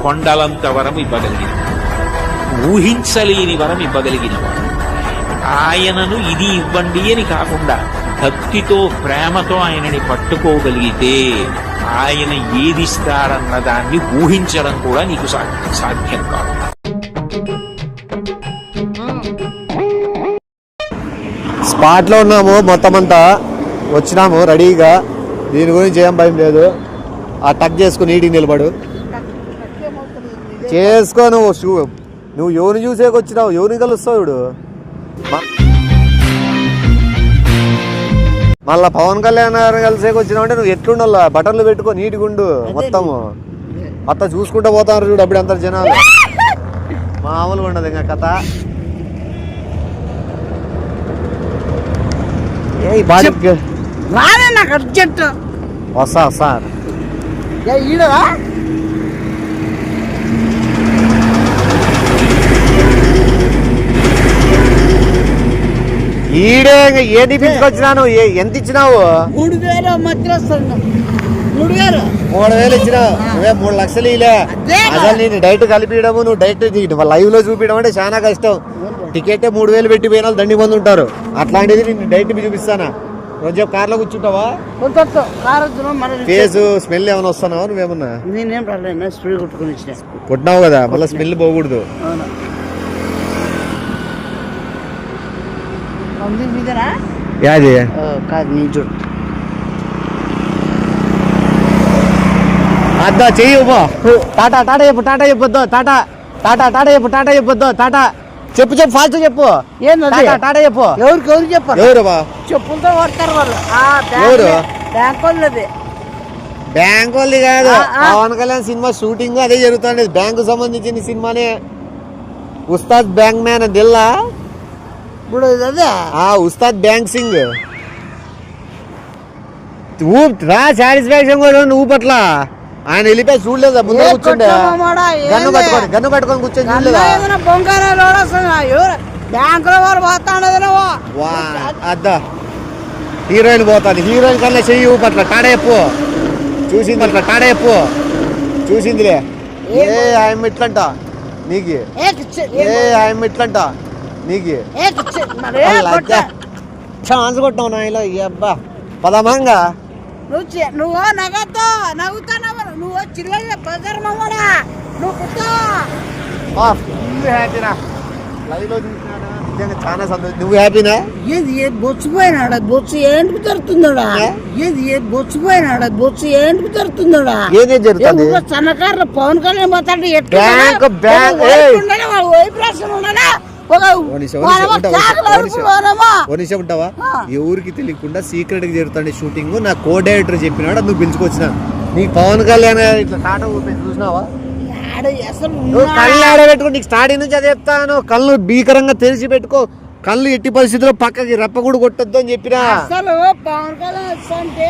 కొండలంత వరం ఇవ్వగలిగిన, ఊహించలేని వరం ఇవ్వగలిగినవాడు. ఆయనను ఇది ఇవ్వండి అని కాకుండా భక్తితో ప్రేమతో ఆయనని పట్టుకోగలిగితే ఆయన ఏదిస్తారన్న దాన్ని ఊహించడం కూడా నీకు సాధ్యం కాదు. స్పాట్లో ఉన్నాము, మొత్తం అంతా వచ్చినాము రెడీగా. దీని గురించి ఏం భయం లేదు. ఆ టక్ చేసుకుని నీటికి నిలబడు చేసుకో. నువ్వు ఎవరిని చూసేకి వచ్చినావు, ఎవరిని కలుస్తావు? ఇప్పుడు మళ్ళా పవన్ కళ్యాణ్ గారిని కలిసేకి వచ్చినావు అంటే నువ్వు ఎట్లుండాల? బటన్లు పెట్టుకో, నీటిగా ఉండు. మొత్తము అత్త చూసుకుంటూ పోతారు చూడు. అప్పుడు అంత జనాలు మామూలుగా ఉండదు ఇంకా కథ. నాకు అర్జెంట్ వస్తా సార్. ఈడే ఏది పిచ్చుకొచ్చినాను? ఎంత ఇచ్చినావు? 3,000 మధ్య 3,000 ఇచ్చినావు. నువ్వే 3 లక్షలు ఇలే. అసలు నేను డైట్ కలిపియడము, నువ్వు డైట్ లైవ్ లో చూపించడం అంటే చాలా కష్టం. టికెట్ 3,000 పెట్టి పోయిన దండి మంది ఉంటారు. అట్లాంటిది నేను డైట్ చూపిస్తానా? రోజు కార్లో కూర్చుంటావా? ఫేస్ స్మెల్ ఏమైనా వస్తున్నావా? నువ్వేమన్నా కొట్టినావు కదా, మళ్ళీ స్మెల్ పోకూడదు. యాది అద్దా చెయ్యి. టాటా టాటా చెప్పు, టాటా చెప్పొద్దు. టాటా టాటా టాటా చెప్పు, టాటా చెప్పొద్దు. టాటా చెప్పు చెప్పు, ఫాస్ట్ చెప్పు. టాటా చెప్పు. ఎవరు చెప్పారు? ఎవరు చెప్పులతో కొడతారు వాళ్ళు. ఎవరు? బ్యాంక్ వాళ్ళది. బ్యాంక్ వాళ్ళది కాదు, పవన్ కళ్యాణ్ సినిమా షూటింగ్ అదే జరుగుతుంది. బ్యాంకు సంబంధించిన సినిమానే. ఉస్తాద్ బ్యాంక్ మ్యాన్ అని తెల్లా? ఇప్పుడు అదే ఉస్తాద్ బ్యాంక్ సింగ్. రా సాటిస్ఫాక్షన్ కూడా నువ్వు పట్ల. ఆయన వెళ్ళిపోయి చూడలేదా? ముందు కూర్చుండే గన్ను పట్టుకొని కూర్చొని చూడలేదా? బ్యాంకులో వాళ్ళు పోతాడేవా? అద్దా హీరోయిన్ పోతాది. హీరోయిన్ కన్నా చెయ్యి పట్ల టాడా చెప్పు. చూసింది పట్ల టాడా చెప్పు. చూసిందిలే. ఆయన ఇట్లంట నీకు, ఆయన ఇట్లంట నీకు ఛాన్స్ కొట్టావు నాయలో. అబ్బా పదమంగా నువ్వు నగతో నవ్వుతావు. నువ్వు చిల్లర బజార్ మమ్మడా నువ్వు హ్యాపీనా? లైవ్ లో చూసినాడా? నిజంగా చాలా సంతోషం. నువ్వు హ్యాపీనా? ఏది బొచ్చిపోయినాడా? బొచ్చు ఏంటి జరుగుతుందా? ఏది బొచ్చిపోయినాడా? బొచ్చు ఏంటి జరుగుతుందా? ఏదే జరుగుతుంది? సన్నకారులు పవన్ కళ్యాణ్ పోతాడు. ఉంటావా? ఎవరికి తెలియకుండా సీక్రెట్ గా జరుగుతుంది షూటింగ్. నా కో డైరెక్టర్ చెప్పినాడు, నువ్వు పిలుచుకొచ్చిన. నీకు పవన్ కళ్యాణ్ ఇట్లా టాటా ఊపేసి చూసినావా? కళ్ళు ఆడబెట్టుకో. నీకు స్టార్టింగ్ నుంచి అదే చెప్తాను. కళ్ళు భీకరంగా తెరిచి పెట్టుకో. కళ్ళు ఎట్టి పరిస్థితుల్లో పక్కకి రెప్ప కూడా కొట్టద్దు అని చెప్పినా. అసలు పవన్ కళ్యాణ్ అంటే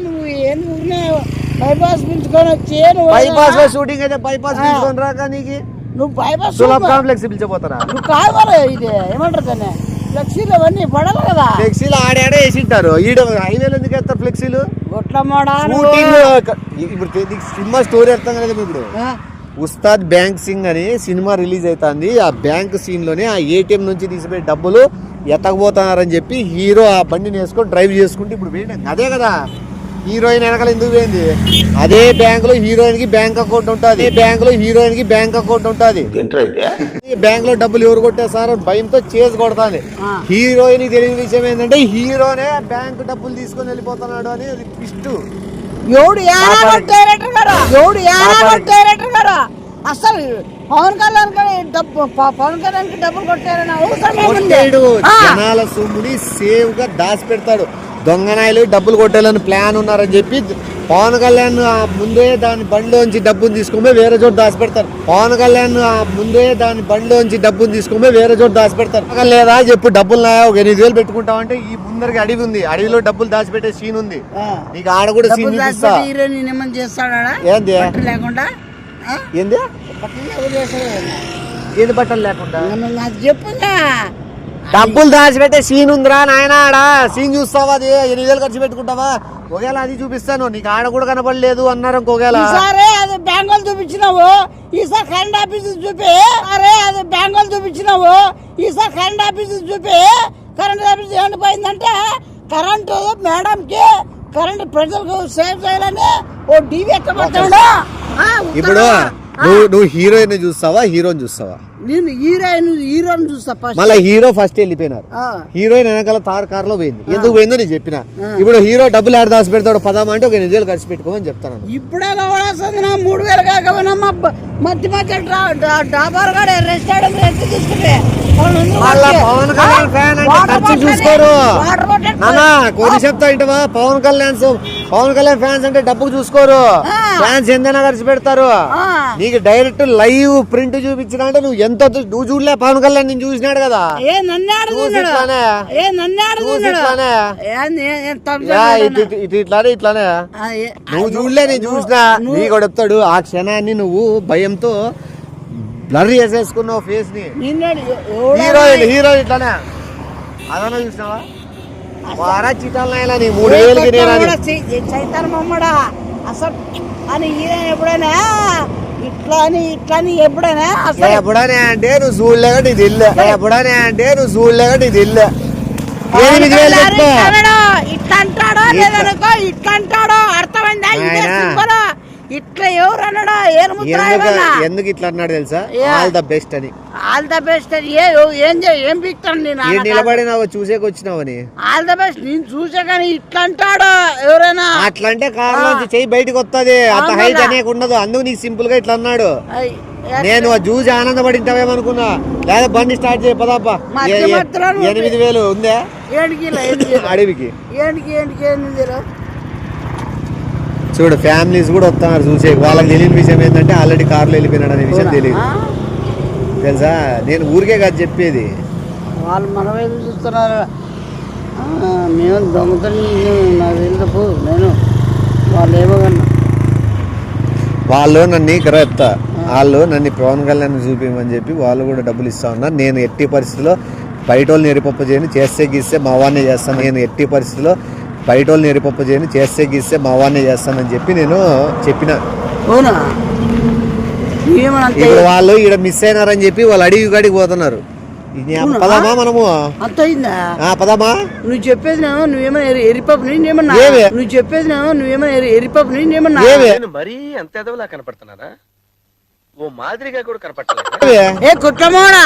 నువ్వు ఏం బైపాస్ పిలుచుకొని వచ్చి బైపాస్ లో షూటింగ్ అయితే బైపాస్ పిలుచుకొని రాక నీకు నువ్వు బైపాస్ కాంప్లెక్స్ పిలిచిపోతారా? నువ్వు కావాలి. ఇది ఏమంటారు దాన్ని? ఫ్లెక్సీలు అవన్నీ పడాలి కదా. ఫ్లెక్సీలు ఆడే వేసింటారు. ఈడ హైవేలు ఎందుకు వేస్తారు ఫ్లెక్సీలు? ఇప్పుడు సినిమా స్టోరీ అర్థం కదా. ఇప్పుడు ఉస్తాద్ బ్యాంక్ సింగ్ అని సినిమా రిలీజ్ అవుతుంది. ఆ బ్యాంక్ సీన్ లోనే ఆ ఏటీఎం నుంచి తీసిపోయి డబ్బులు ఎత్తకపోతున్నారని చెప్పి హీరో ఆ బండిని వేసుకొని డ్రైవ్ చేసుకుంటే ఇప్పుడు వేయడం అదే కదా. హీరోయిన్ వెనకాల ఎందుకు పోయింది? అదే బ్యాంక్ లో హీరోయిన్ కి బ్యాంక్ అకౌంట్ ఉంటుంది. బ్యాంక్ లో డబ్బులు ఎవరు కొట్టేస్తారు భయంతో చేసి కొడతాది. హీరోయిన్ తెలియని విషయం ఏంటంటే హీరోనే బ్యాంక్ డబ్బులు తీసుకొని వెళ్ళిపోతున్నాడు అని ట్విస్ట్. అసలు పవన్ కళ్యాణ్ డబ్బులు కొట్టారని జనాల సొమ్ముని సేవ్ గా దాచి పెడతాడు. దొంగనాయలు డబ్బులు కొట్టాలని ప్లాన్ ఉన్నారని చెప్పి పవన్ కళ్యాణ్ ముందే దాని బండిలోంచి డబ్బులు తీసుకొని వేరే చోటు దాచిపెడతారు. లేదా చెప్పు డబ్బులు ఒక 8,000 పెట్టుకుంటావంటే ఈ ముందరికి అడవి ఉంది, అడవిలో డబ్బులు దాచిపెట్టే సీన్ ఉంది. నీకు ఆడ కూడా సీన్ చూపిస్తా. ఏంది ఏంది ఏది బట్టలు లేకుండా చెప్పుగా డబ్బులు దాచిపెట్టే సీన్ ఉందిరా నాయన, ఆడ సీన్ చూస్తావా? అది 8,000 ఖర్చు పెట్టుకుంటావా? ఒకవేళ అది చూపిస్తాను, నీకు ఆడ కూడా కనపడలేదు అన్నారు ఇంకొకవేళ. సరే అది బ్యాంకులు చూపించినావు, ఈసారి కరెంట్ ఆఫీస్ చూపి. అరే అది బ్యాంకులు చూపించినావు, ఈసారి కరెంట్ ఆఫీస్ చూపి. కరెంట్ ఆఫీస్ ఎండిపోయిందంటే కరెంటు మేడంకి కరెంట్ ప్రజలకు సేవ్ చేయాలని ఓ టీవీ ఎక్కబడతాడు. ఇప్పుడు నువ్వు హీరోయిన్ చూస్తావా, హీరోని చూస్తావా? నేను హీరోని చూస్తా. మళ్ళీ హీరో ఫస్ట్ వెళ్ళిపోయినారు, హీరోయిన్ వెనకాల కారులో పోయింది. ఎందుకు పోయిందో నేను చెప్పిన. ఇప్పుడు హీరో డబ్బులు ఆడ దాచి పెడతాడు, పదామా అంటే ఒక 8,000 ఖర్చు పెట్టుకోమని చెప్తాను. ఇప్పుడే 3,000 కాకపోయినా మధ్య మధ్య డాబార్ గారు రెస్టారెంట్ తీసుకుంటే పవన్ కళ్యాణ్ ఫ్యాన్ అంటే ఖర్చు చూసుకోరు నానా. కొన్ని చెప్తా ఇంటవా, పవన్ కళ్యాణ్ ఫ్యాన్స్ అంటే డబ్బు చూసుకోరు. ఫ్యాన్స్ ఎంతైనా ఖర్చు పెడతారు. నీకు డైరెక్ట్ లైవ్ ప్రింట్ చూపించిన అంటే నువ్వు చూడలే, పవన్ కళ్యాణ్ నేను చూసినాడు కదా. ఇట్లానే నువ్వు చూడలే, నేను చూసినా. నీకు చెప్తాడు ఆ క్షణాన్ని నువ్వు భయంతో బ్లర్ చేసేసుకున్నావు ఫేస్ ని. హీరోయిన్ ఇట్లానే అదన్నా చూసినావా? వారా చిటాలైనా నీ 3,000కి చైతన్యమ్మడా అసలు అని హీరోయిన్ ఎప్పుడైనా ఇట్లని ఎప్పుడైనా అంటే నువ్వు చూడలేక నీకు ఇల్లు, ఎప్పుడనే అంటే నువ్వు చూడలేక నీకు ఇల్లు. 8,000 ఇట్లా అంటాడో లేదనుకో, ఇట్లా అంటాడో అర్థమైందా? ఇట్లా ఎవరు అన్నాడా? ఎందుకు ఇట్లా అన్నాడు తెలుసా? ఆల్ ద బెస్ట్ అని. ఆల్ ద బెస్ట్ అని ఏం పిక్తాను నేను నిలబడినావు, చూసేకి వచ్చినావని. ఆల్ ద బెస్ట్ నేను చూసే కానీ ఇట్లా అంటాడు ఎవరైనా. అట్లా అంటే కారు నుంచి చెయ్యి బయటకు వస్తుంది, అంత హైట్ అనేక ఉండదు. అందుకు నీకు సింపుల్ గా ఇట్లా అన్నాడు. నేను చూసి ఆనందపడింటావేమనుకున్నా. లేదా బండి స్టార్ట్ చేయ పదాపా. 8,000 ఉందా అడవికి? చూడు ఫ్యామిలీస్ కూడా వస్తున్నారు చూసే. వాళ్ళకి తెలియని విషయం ఏంటంటే ఆల్రెడీ కార్లో వెళ్ళిపోయినాడు అనే విషయం తెలియదు తెలుసా. నేను ఊరికే కాదు చెప్పేది. వాళ్ళు మన వైపు చూస్తున్నారు. మేము దొంగతని నాకు తెలుసు. నేను వాళ్ళు ఏమో కన్నా వాళ్ళు నన్ను ఇక్కడ ఎత్తా, వాళ్ళు నన్ను పవన్ కళ్యాణ్ చూపించమని చెప్పి వాళ్ళు కూడా డబ్బులు ఇస్తా ఉన్నారు. నేను ఎట్టి పరిస్థితిలో బయట వాళ్ళని ఎరిపప్పు చేయని, చేస్తే గీస్తే మా వాడినే చేస్తాను. నేను ఎట్టి పరిస్థితిలో బయట వాళ్ళని ఎరిపప్పు చేయని, చేస్తే గీస్తే మా వాడినే చేస్తానని చెప్పి నేను చెప్పిన. ఇప్పుడు వాళ్ళు ఇక్కడ మిస్ అయినారని చెప్పి వాళ్ళు అడిగి పోతున్నారు. పదామా మనము పదామా? నువ్వు చెప్పేది నువ్వేమన్నా ఎరిపప్పు నేనేమన్నా, నువ్వు చెప్పేది నువ్వేమన్నా ఎరిపప్పు నేనేమన్నా. మరీ అంత ఎదవలా కనపడుతున్నారా? ఓ మాదిరిగా కూడా కనపడలేదు. ఏ కుట్రమోడా,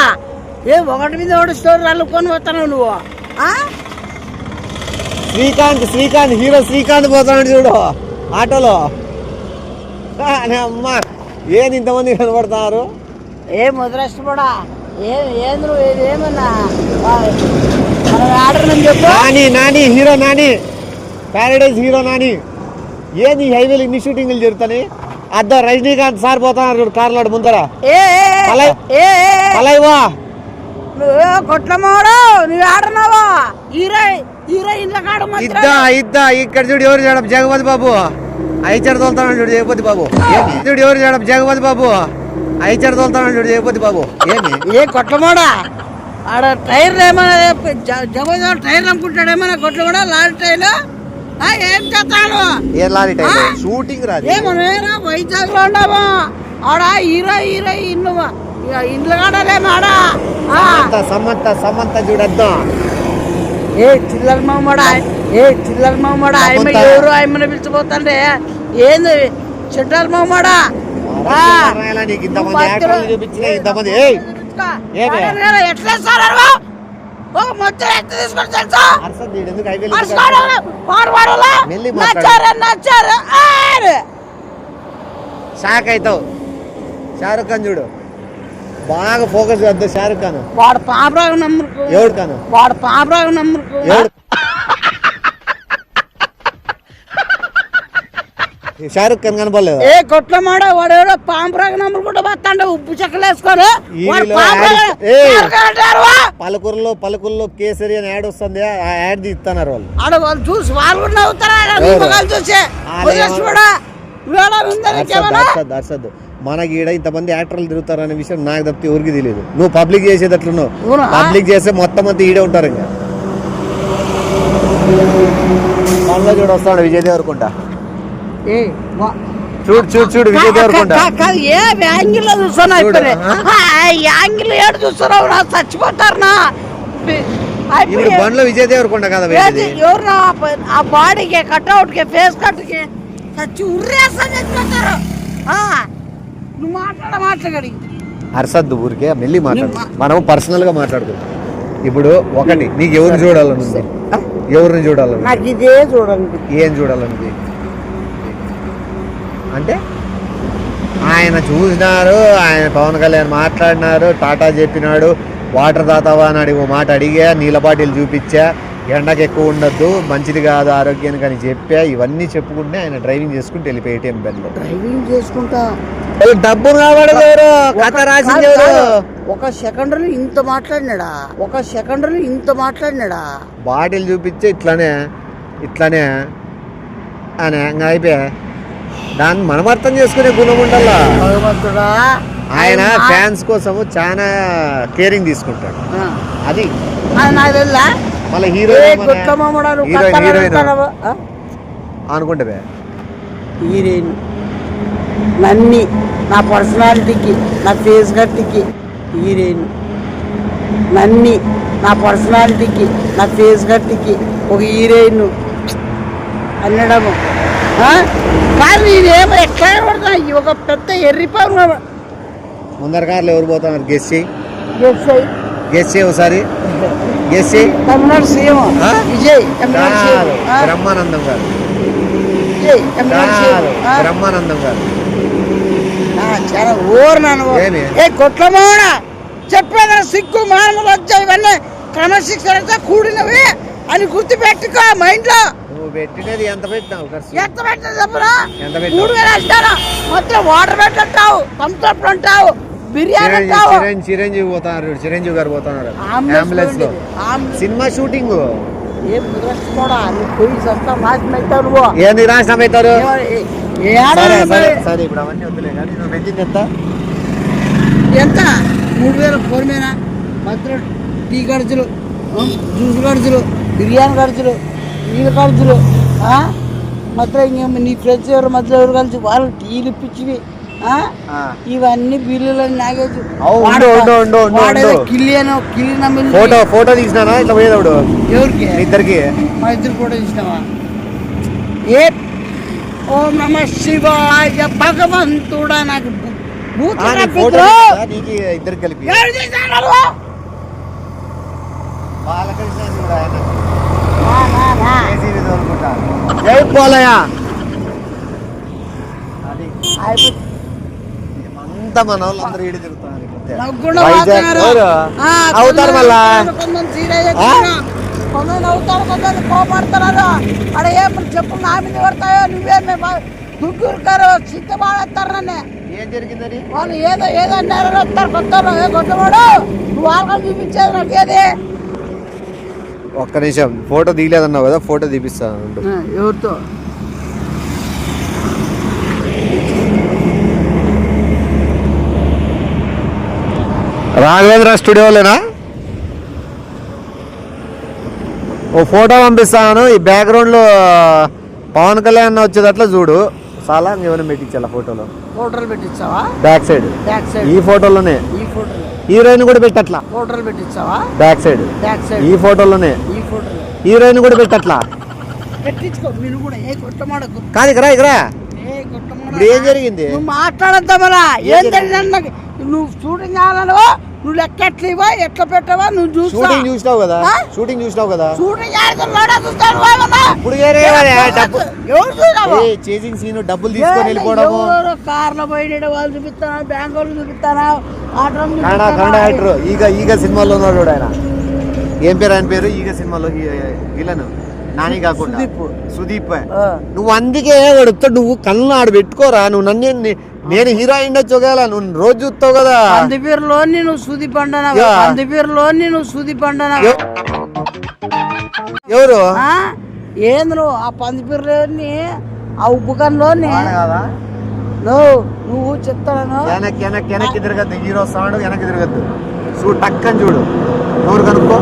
ఒకటి మీద ఒకటి స్టోరీ అల్లుకొని పోతున్నావు నువ్వు. శ్రీకాంత్ హీరో శ్రీకాంత్ పోతున్నాడు చూడు ఆటోలో. అమ్మా ఏంది ఇంతమంది కనపడుతున్నారు? ముద్రష్టపడా ఏంద్రు ఏమన్నా మనం ఆర్డర్ అని చెప్పు. Nani hero Nani, Paradise hero Nani. ఏంది హైవేలు ఇన్ని షూటింగ్లు జరుగుతాయి? అద్దం రజనీకాంత్ సార్ పోతున్నారు చూడు కార్లాడు ముందర. అలావా నువ్వు కొట్లమోడు, నువ్వు ఆడున్నావా? ఇద్దా ఇక్కడ చూడు ఎవరు చేయడం జగపతి బాబు ఐచర్ తోలుతాడు చూడు జగపతి బాబు. చూడు ఎవరు చేయడం జగపతి బాబు ఐచర్ తోలుతాడు చూడు జగపతి బాబు. ఏ కొట్లమోడా ఆడ టైర్లు ఏమన్నా జగపతి టైర్లు అమ్ముకుంటాడు ఏమన్నా కొట్లమోడా? లారీ టైర్లు ఏం చేస్తాడు? ఏ లారీ టైర్ షూటింగ్ రాదు. ఏమన్నా వైజాగ్ లో ఉండవా ఆడ హీరోయిన్ ఇంట్లో కాడలేమాడా? సమంత చూడద్దాం. చిల్లర మామడా ఆయన ఎవరు ఆయమ్మని పిలిచిపోతాండే ఏంది చిట్టాల మామడా? ఎట్లేస్తారు మొత్తం ఎట్లా తీసుకొని తెలుసా? షాక్ అవుతావు. షారుఖ్ ఖాన్ చూడు బాగా ఫోకస్ చేద్దాం. షారుఖ్ ఖాన్ వాడు పాపరాగు నంబర్, ఎవడు ఖాన్ వాడు పాపరాగు నంబర్. షారుఖ్ ఖాన్ కనపడలేదు. ఏ కొట్ల మాడ వాడు ఎవడో పాంపరాగు నంబర్ కూడా వస్తాండే ఉప్పు చెక్కలు వేసుకొని. పలుకుల్లో కేసరి అని యాడ్ వస్తుంది, ఆ యాడ్ తీస్తున్నారు వాళ్ళు. ఆడ వాళ్ళు చూసి వాళ్ళు కూడా నవ్వుతారా చూసి మనకి ఈడ ఇంతమంది యాక్టర్లు తిరుగుతారు అనే విషయం నాకు తప్పితే ఎవరికి తెలియదు. నువ్వు పబ్లిక్ చేసేది అట్లున్నావు. అవునా? పబ్లిక్ చేస్తే మొత్తం అంతా ఈడే ఉంటారు. ఇంకా మనలో చూడు వస్తాడు విజయ్ దేవరకొండ. చూడు చూడు చూడు విజయ్ దేవరకొండ. ఏ యాంగిల్ చూస్తున్నా ఇప్పుడు యాంగిల్ ఏడు చూస్తున్నావు నా చచ్చిపోతారు నా ఇప్పుడు బండ్లో విజయ్ దేవరకొండ కదా ఎవరు ఆ బాడీకి కట్అవుట్ కి ఫేస్ కట్ కి చచ్చి ఉర్రేస్తా చచ్చిపోతారు. నువ్వు మాట్లాడగడి అరసద్దు ఊరికే మెల్లి మాట్లాడు. మనం పర్సనల్ గా మాట్లాడుకుంటాం. ఇప్పుడు ఒకటి నీకు ఎవరిని చూడాలనుంది? ఎవరిని చూడాలని? నాకు ఇదే చూడండి. ఏం చూడాలనుంది అంటే ఆయన చూసినారు, ఆయన పవన్ కళ్యాణ్ మాట్లాడినారు, టాటా చెప్పినాడు, వాటర్ తాతావా అని అడిగి మాట అడిగా, నీళ్ళ బాటిల్ చూపించా, ఎండకు ఎక్కువ ఉండద్దు మంచిది కాదు ఆరోగ్యానికి అని చెప్పా. ఇవన్నీ చెప్పుకుంటే ఆయన డ్రైవింగ్ చేసుకుంటూ వెళ్ళిపోయి ఏటీఎం బెల్లో డ్రైవింగ్ చేసుకుంటా డబ్బు రావడం కథ రాసింది ఒక సెకండ్లో ఇంత మాట్లాడినాడా? ఒక సెకండ్లో ఇంత మాట్లాడినాడా? బాటిల్ చూపించి ఇట్లానే ఇట్లానే అని ఇంకా అయిపోయా. దాన్ని మనం అర్థం చేసుకునే గుణం ఉండాలా. భగవంతుడా ఆయన ఫ్యాన్స్ కోసము చాలా కేరింగ్ తీసుకుంటాడు. అది నాకు తెలుసా? మళ్ళీ హీరోయిన్ అనుకుంటే హీరోయిన్ నన్ని నా పర్సనాలిటీకి నా ఫేస్ కట్టికి హీరోయిన్ నన్ని నా పర్సనాలిటీకి నా ఫేస్ కట్టికి ఒక హీరోయిన్ అనడము. కానీ నేనేమో ఎట్లా పడుతున్నా ఒక పెద్ద ఎర్రిపోను. ముందర కార్లు ఎవరు పోతున్నారు? గెస్ చేయి. గెస్ చేయి ఒకసారి. గెస్ చేయి. తమిళనాడు సీఎం విజయ్. బ్రహ్మానందం గారు. బ్రహ్మానందం గారు చాలా ఓరు నాన్న. ఏ కొట్లమోడ చెప్పేదా సిగ్గు మానవులు వచ్చా ఇవన్నీ క్రమశిక్షణతో కూడినవి అని గుర్తు పెట్టుకో మైండ్ లో. నువ్వు పెట్టినది ఎంత పెట్టినావు? ఎంత పెట్టినా చెప్పరా? 3000 అంటారా? మొత్తం వాటర్ పెట్టంటావు, థమ్స్అప్ అంటావు, బిర్యానీ అంటావు. చిరంజీవి పోతున్నారు, చిరంజీవి గారు పోతున్నారు అంబులెన్స్ లో సినిమా షూటింగ్. ఏం నిరాశపడా నువ్వు పోయి సస్తా నాశనం అవుతావు. నువ్వు ఏ నిరాశనం అవుతారు? సరే ఇప్పుడు అవన్నీ వద్దులే కానీ నువ్వు పెట్టింది ఎంత? 3000 ఫోన్ మీద మాత్రం టీ ఖర్చులు, జ్యూస్ ఖర్చులు, బిర్యానీ ఖర్చులు, నీళ్ళ ఖర్చులు, మాత్రం ఇంకేమో నీ ఫ్రెండ్స్ ఎవరు మధ్యలో ఎవరు కలిసి వాళ్ళు టీలు ఇప్పించివి. ఇవన్నీ బిల్లులని నాగేసి ఫోటో తీసినా ఇట్లా పోయేదాడు. ఎవరికి? ఇద్దరికి. మా ఇద్దరు ఫోటో తీసినావా? ఏ ఓం నమ శివాయ భగవంతుడా నాకు ఇద్దరు కలిపి జై పోలయా అంతా మన వాళ్ళందరూ ఈడు తిరుగుతున్నారు. అవుతారు మళ్ళా కొందరు అవుతారు, కొందరు కోపడతారు. అక్కడ ఏమని చెప్పు నా మీద పడతాయో నువ్వే దుగ్గురుకారు సిద్ధపడతారు. నన్ను ఏం జరిగిందని వాళ్ళు ఏదో ఏదో అన్నారు వస్తారు కొత్తారు. ఏ కొట్టవాడు నువ్వు వాళ్ళని చూపించేది నాకేది. ఒక్క నిమిషం ఫోటో దిగలేదన్నావు కదా, ఫోటో తీపిస్తాను. ఎవరితో? రాఘవేంద్ర స్టూడియోలేనా? ఓ ఫోటో పంపిస్తాను. ఈ బ్యాక్గ్రౌండ్ లో పవన్ కళ్యాణ్ వచ్చేటట్లు చూడు. చాలా ఏమైనా పెట్టించాలా ఫోటోలో? ఫోటోలు పెట్టించావా? Back side. బ్యాక్ సైడ్ ఈ ఫోటోలోనే. ఈ ఫోటోలో హీరోయిన్ కూడా పెట్టట్లా. ఫోటోలు పెట్టించావా? Back side. బ్యాక్ సైడ్ ఈ ఫోటోలోనే. ఈ ఫోటోలో హీరోయిన్ కూడా పెట్టట్లా. పెట్టించుకో మీరు కూడా. ఏ కొట్టమాడకు. కాదు ఇక్కడ ఇక్కడ ఏ కొట్టమాడ. ఇప్పుడు ఏం జరిగింది? నువ్వు మాట్లాడద్దా మరా? ఏం జరిగింది? నువ్వు షూటింగ్ కావాలను నువ్వు లెక్క ఎట్లా ఇవ్వా ఎట్లా పెట్టవా నువ్వు చూస్తావు. షూటింగ్ చూసినావు కదా? షూటింగ్ చూసినావు కదా? షూటింగ్ చేసింగ్ సీన్ డబ్బులు తీసుకొని వెళ్ళిపోవడము. కార్లో పోయిన వాళ్ళు చూపిస్తాను, బ్యాంక్ వాళ్ళు చూపిస్తాను. కన్నడ యాక్టర్ ఈగ సినిమాలో ఉన్నాడు ఆయన. ఏం పేరు ఆయన పేరు? ఈగ సినిమాలో విలన్ నాని కాకుండా సుదీప్. నువ్వు అందుకే అడుగుతావు. నువ్వు కళ్ళు ఆడు పెట్టుకోరా. నువ్వు నన్ను నేను హీరోయిన్ వచ్చోగల నువ్వు రోజు చూస్తావు కదా. అందుపేరులో నేను సుదీప్ అంటానా? అందుపేరులో నేను సుదీప్ అంటానా? ఎవరు? ఏంది నువ్వు ఆ పందిపేరులోని ఆ ఉప్పు కన్నులోని నువ్వు చెప్తాను వెనక్కి తిరగద్దు, హీరో సౌండ్ వెనక్కి తిరగద్దు, చూడు టక్కని చూడు, నోరు కనుక్కో,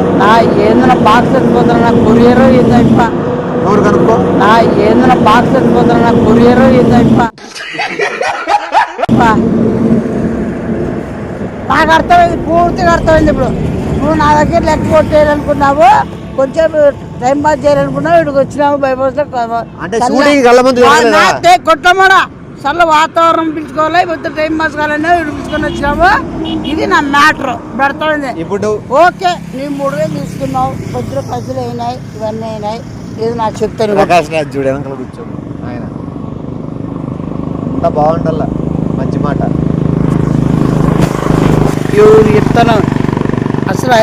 ఏందన్నా బాక్స్ ఎత్తిపోతున్నా నాకు కొరియర్ ఏందో ఇప్ప, నోరు కనుక్కో, ఏందన్నా బాక్స్ ఎత్తిపోతున్నా నాకు కొరియర్ ఏందో ఇప్ప. నాకు అర్థమైంది, పూర్తిగా అర్థమైంది. ఇప్పుడు నువ్వు నా దగ్గర లెక్క కొట్టేయాలనుకున్నావు, కొంచెం టైం పాస్ చేయాలనుకున్నావు, ఇక్కడికి వచ్చినావు బైపాస్ అంటే షూటింగ్ కళ్ళ ముందు తిరగలేదా? కొట్టమాడా చల్ల వాతావరణం పిలుచుకోవాలి, మొత్తం టైం పాస్ కావాలని పిలుచుకొని వచ్చినావు. ఇది నా మ్యాటర్. అర్థమైంది ఇప్పుడు. ఓకే, నీ 3000 తీసుకున్నావు, పొద్దున పైసలు అయినాయి, ఇవన్నీ అయినాయి, ఇది నాకు చెప్తాను. ప్రకాష్ రాజ్ చూడు వెనకాల కూర్చో, ఆయన అంతా బాగుండాల, మంచి మాట. ఎవరు చెప్తాను అసలు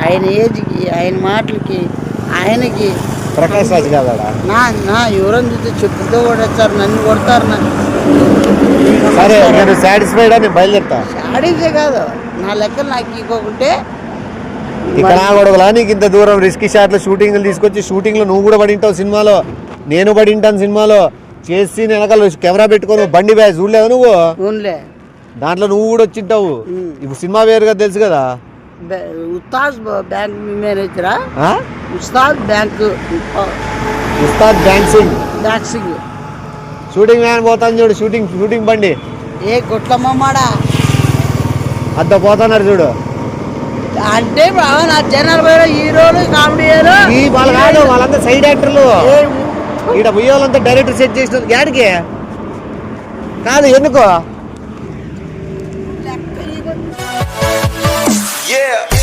ఆయన ఏజ్కి, ఆయన మాటలకి, ఆయనకి ప్రకాష్ రాజ్ కాదా? నా ఎవరని చూస్తే చెప్పుతో కొడతారు, నన్ను కొడతారు. సరే నేను సాటిస్ఫైడ్ అని బయలుదేరుతా. అడిగితే కాదు, నా లెక్క నాకు ఇంకొకటే ఇక్కడ కొడగలా నీకు ఇంత దూరం రిస్క్ షాట్లు షూటింగ్లు తీసుకొచ్చి, షూటింగ్లో నువ్వు కూడా పడింటావు సినిమాలో, నేను పడింటాను సినిమాలో, చేసి వెనకాల కెమెరా పెట్టుకొని బండి బ్యాగ్ చూడలేవు నువ్వు, దాంట్లో నువ్వు కూడా వచ్చింటావు. ఇప్పుడు సినిమా వేరుగా తెలుసు కదా. ఉస్తాద్ బ్యాంక్ మేనేజరా? Ustaad bank, Ustaad bank Singh shooting man పోతాను చూడు, షూటింగ్ బండి ఏ కొట్లమ్మాడా అద్ద పోతున్నారు చూడు. అంటే నా జనాలు పోయిన హీరోలు, కామెడీ వాళ్ళు కాదు, వాళ్ళంతా సైడ్ యాక్టర్లు. ఇక్కడ పోయే వాళ్ళంతా డైరెక్టర్ సెట్ చేసిన గాడికి కాదు. ఎందుకో Yeah.